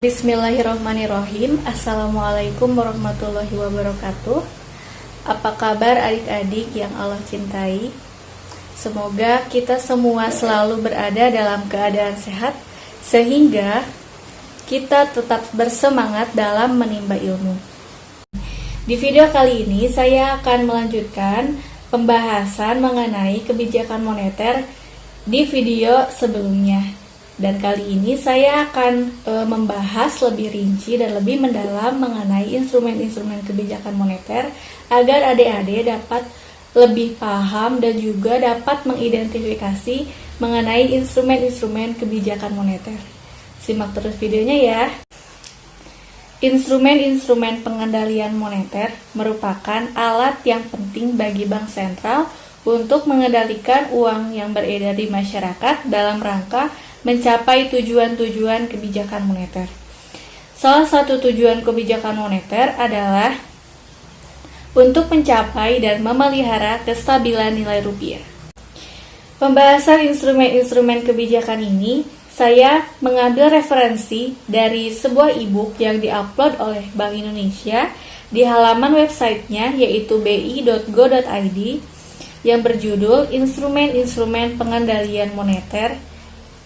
Bismillahirrahmanirrahim. Assalamualaikum warahmatullahi wabarakatuh. Apa kabar adik-adik yang Allah cintai? Semoga kita semua selalu berada dalam keadaan sehat, sehingga kita tetap bersemangat dalam menimba ilmu. Di video kali ini saya akan melanjutkan pembahasan mengenai kebijakan moneter di video sebelumnya. Dan kali ini saya akan membahas lebih rinci dan lebih mendalam mengenai instrumen-instrumen kebijakan moneter agar adik-adik dapat lebih paham dan juga dapat mengidentifikasi mengenai instrumen-instrumen kebijakan moneter. Simak terus videonya ya. Instrumen-instrumen pengendalian moneter merupakan alat yang penting bagi bank sentral untuk mengendalikan uang yang beredar di masyarakat dalam rangka mencapai tujuan-tujuan kebijakan moneter. Salah satu tujuan kebijakan moneter adalah untuk mencapai dan memelihara kestabilan nilai rupiah. Pembahasan instrumen-instrumen kebijakan ini saya mengambil referensi dari sebuah e-book yang diupload oleh Bank Indonesia di halaman websitenya yaitu bi.go.id yang berjudul Instrumen-instrumen Pengendalian Moneter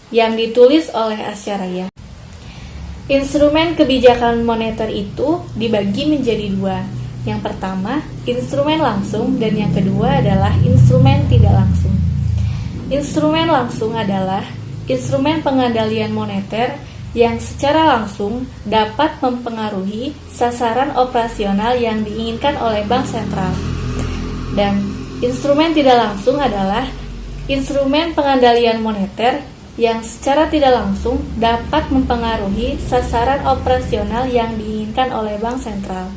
yang ditulis oleh Asyaraya. Instrumen kebijakan moneter itu dibagi menjadi dua. Yang pertama, instrumen langsung dan yang kedua adalah instrumen tidak langsung. Instrumen langsung adalah instrumen pengendalian moneter yang secara langsung dapat mempengaruhi sasaran operasional yang diinginkan oleh bank sentral. Dan instrumen tidak langsung adalah instrumen pengendalian moneter yang secara tidak langsung dapat mempengaruhi sasaran operasional yang diinginkan oleh bank sentral.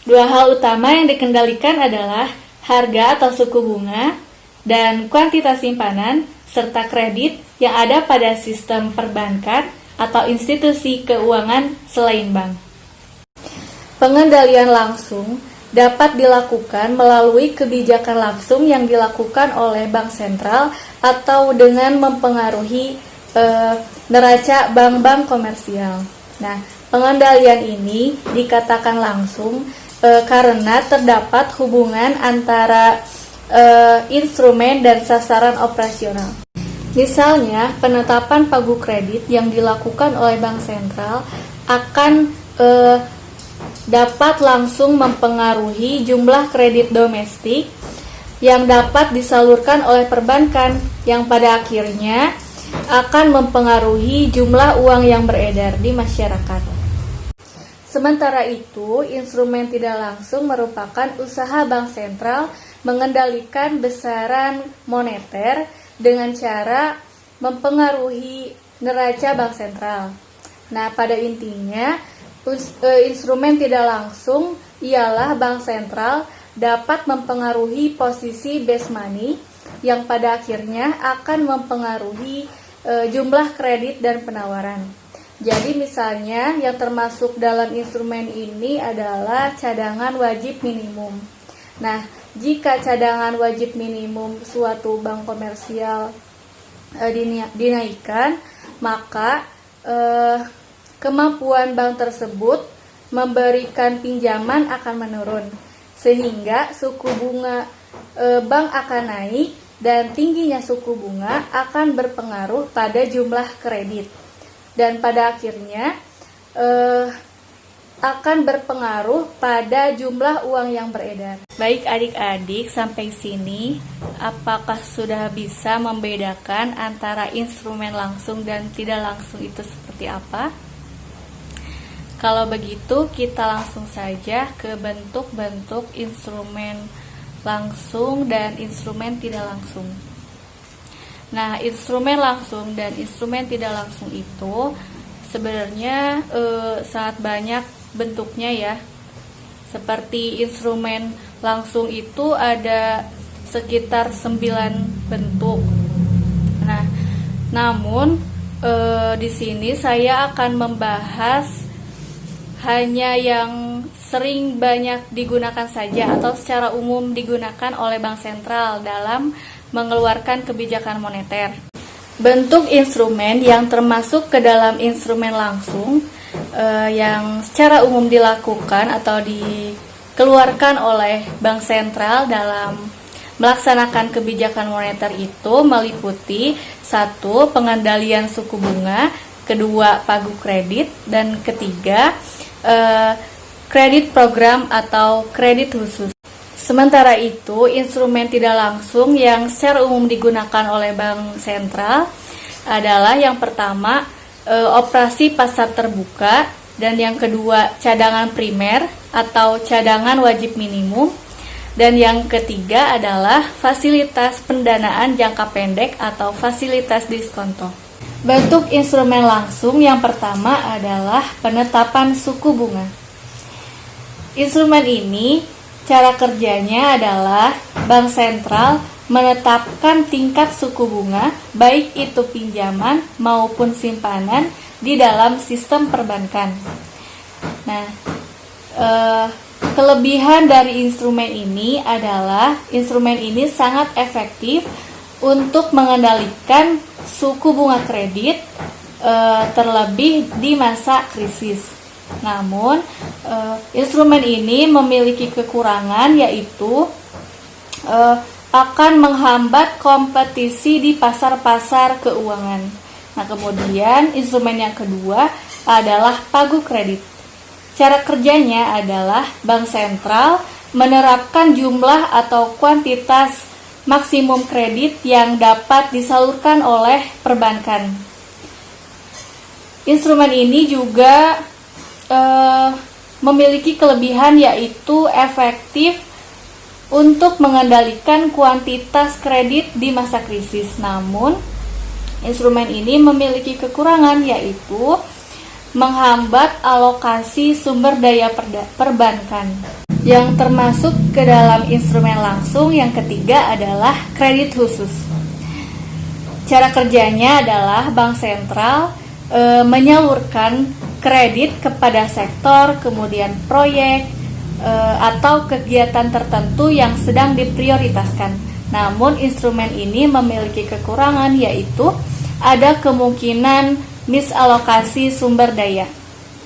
Dua hal utama yang dikendalikan adalah harga atau suku bunga dan kuantitas simpanan serta kredit yang ada pada sistem perbankan atau institusi keuangan selain bank. Pengendalian langsung dapat dilakukan melalui kebijakan langsung yang dilakukan oleh bank sentral atau dengan mempengaruhi neraca bank-bank komersial. Nah, pengendalian ini dikatakan langsung karena terdapat hubungan antara instrumen dan sasaran operasional. Misalnya, penetapan pagu kredit yang dilakukan oleh bank sentral akan dapat langsung mempengaruhi jumlah kredit domestik yang dapat disalurkan oleh perbankan yang pada akhirnya akan mempengaruhi jumlah uang yang beredar di masyarakat. Sementara itu, instrumen tidak langsung merupakan usaha bank sentral mengendalikan besaran moneter dengan cara mempengaruhi neraca bank sentral. Nah, pada intinya instrumen tidak langsung ialah bank sentral dapat mempengaruhi posisi base money yang pada akhirnya akan mempengaruhi jumlah kredit dan penawaran. Jadi misalnya yang termasuk dalam instrumen ini adalah cadangan wajib minimum. Nah, jika cadangan wajib minimum suatu bank komersial dinaikkan, maka kemampuan bank tersebut memberikan pinjaman akan menurun, sehingga suku bunga bank akan naik dan tingginya suku bunga akan berpengaruh pada jumlah kredit dan pada akhirnya akan berpengaruh pada jumlah uang yang beredar. Baik adik-adik, sampai sini apakah sudah bisa membedakan antara instrumen langsung dan tidak langsung itu seperti apa? Kalau begitu, kita langsung saja ke bentuk-bentuk instrumen langsung dan instrumen tidak langsung. Nah, instrumen langsung dan instrumen tidak langsung itu sebenarnya sangat banyak bentuknya ya. Seperti instrumen langsung itu ada sekitar 9 bentuk. Nah, namun di sini saya akan membahas hanya yang sering banyak digunakan saja atau secara umum digunakan oleh bank sentral dalam mengeluarkan kebijakan moneter. Bentuk instrumen yang termasuk ke dalam instrumen langsung yang secara umum dilakukan atau dikeluarkan oleh Bank Sentral dalam melaksanakan kebijakan moneter itu meliputi 1. Pengendalian suku bunga, 2. pagu kredit, dan 3. Kredit program atau kredit khusus. Sementara itu, instrumen tidak langsung yang secara umum digunakan oleh Bank Sentral adalah yang pertama, operasi pasar terbuka, dan yang kedua, cadangan primer atau cadangan wajib minimum, dan yang ketiga adalah fasilitas pendanaan jangka pendek atau fasilitas diskonto. Bentuk instrumen langsung yang pertama adalah penetapan suku bunga. Instrumen ini cara kerjanya adalah Bank Sentral menetapkan tingkat suku bunga, baik itu pinjaman maupun simpanan di dalam sistem perbankan. Nah, kelebihan dari instrumen ini adalah instrumen ini sangat efektif untuk mengendalikan suku bunga kredit, terlebih di masa krisis. Namun, instrumen ini memiliki kekurangan, yaitu akan menghambat kompetisi di pasar-pasar keuangan. Nah, kemudian instrumen yang kedua adalah pagu kredit. Cara kerjanya adalah Bank Sentral menerapkan jumlah atau kuantitas maksimum kredit yang dapat disalurkan oleh perbankan. Instrumen ini juga memiliki kelebihan, yaitu efektif untuk mengendalikan kuantitas kredit di masa krisis. Namun, instrumen ini memiliki kekurangan, yaitu menghambat alokasi sumber daya perbankan. Yang termasuk ke dalam instrumen langsung yang ketiga adalah kredit khusus. Cara kerjanya adalah Bank Sentral menyalurkan kredit kepada sektor, kemudian proyek, atau kegiatan tertentu yang sedang diprioritaskan. Namun instrumen ini memiliki kekurangan, yaitu ada kemungkinan misalokasi sumber daya.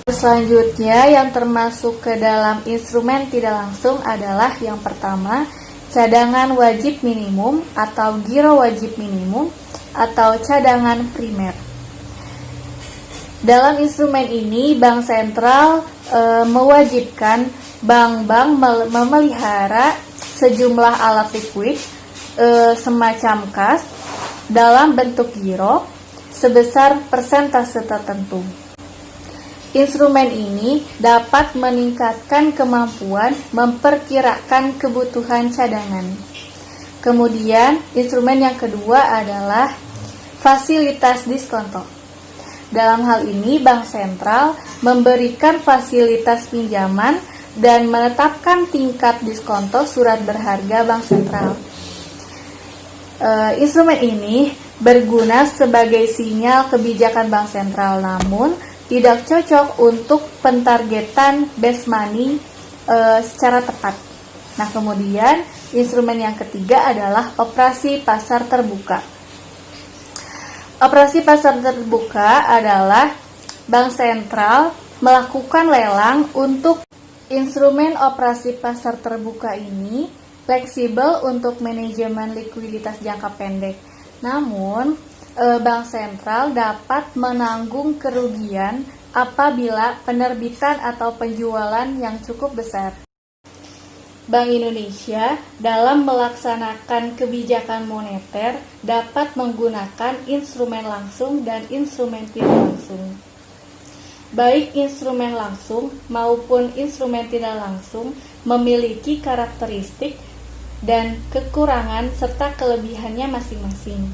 Selanjutnya yang termasuk ke dalam instrumen tidak langsung adalah yang pertama, cadangan wajib minimum atau giro wajib minimum atau cadangan primer. Dalam instrumen ini, Bank Sentral mewajibkan bank-bank memelihara sejumlah alat likuid semacam kas dalam bentuk giro sebesar persentase tertentu. Instrumen ini dapat meningkatkan kemampuan memperkirakan kebutuhan cadangan. Kemudian, instrumen yang kedua adalah fasilitas diskonto. Dalam hal ini, Bank Sentral memberikan fasilitas pinjaman dan menetapkan tingkat diskonto surat berharga Bank Sentral. Instrumen ini berguna sebagai sinyal kebijakan Bank Sentral, namun tidak cocok untuk pentargetan base money secara tepat. Nah, kemudian instrumen yang ketiga adalah operasi pasar terbuka. Operasi pasar terbuka adalah Bank Sentral melakukan lelang untuk instrumen operasi pasar terbuka ini fleksibel untuk manajemen likuiditas jangka pendek. Namun, Bank Sentral dapat menanggung kerugian apabila penerbitan atau penjualan yang cukup besar. Bank Indonesia dalam melaksanakan kebijakan moneter dapat menggunakan instrumen langsung dan instrumen tidak langsung. Baik instrumen langsung maupun instrumen tidak langsung memiliki karakteristik dan kekurangan serta kelebihannya masing-masing.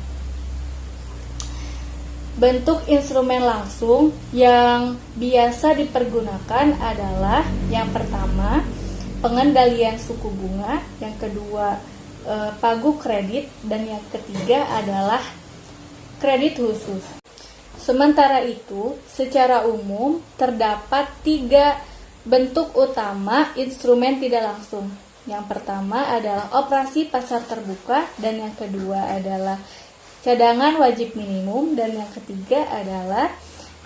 Bentuk instrumen langsung yang biasa dipergunakan adalah yang pertama, pengendalian suku bunga, yang kedua pagu kredit, dan yang ketiga adalah kredit khusus. Sementara itu, secara umum terdapat 3 bentuk utama instrumen tidak langsung. Yang pertama adalah operasi pasar terbuka, dan yang kedua adalah cadangan wajib minimum, dan yang ketiga adalah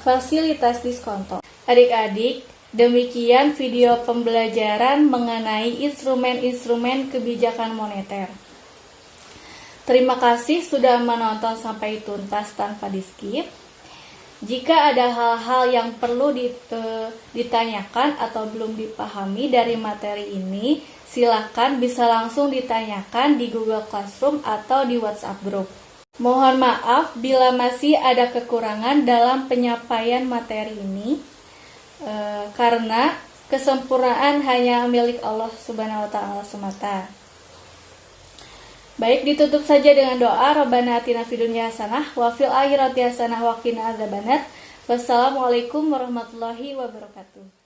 fasilitas diskonto. Adik-adik, demikian video pembelajaran mengenai instrumen-instrumen kebijakan moneter. Terima kasih sudah menonton sampai tuntas tanpa di-skip. Jika ada hal-hal yang perlu ditanyakan atau belum dipahami dari materi ini, silakan bisa langsung ditanyakan di Google Classroom atau di WhatsApp Group. Mohon maaf bila masih ada kekurangan dalam penyampaian materi ini, karena kesempurnaan hanya milik Allah Subhanahu wa Ta'ala semata. Baik, ditutup saja dengan doa Rabbana atina fid dunya hasanah wa fil akhirati hasanah wa qina adzabannar. Wassalamualaikum warahmatullahi wabarakatuh.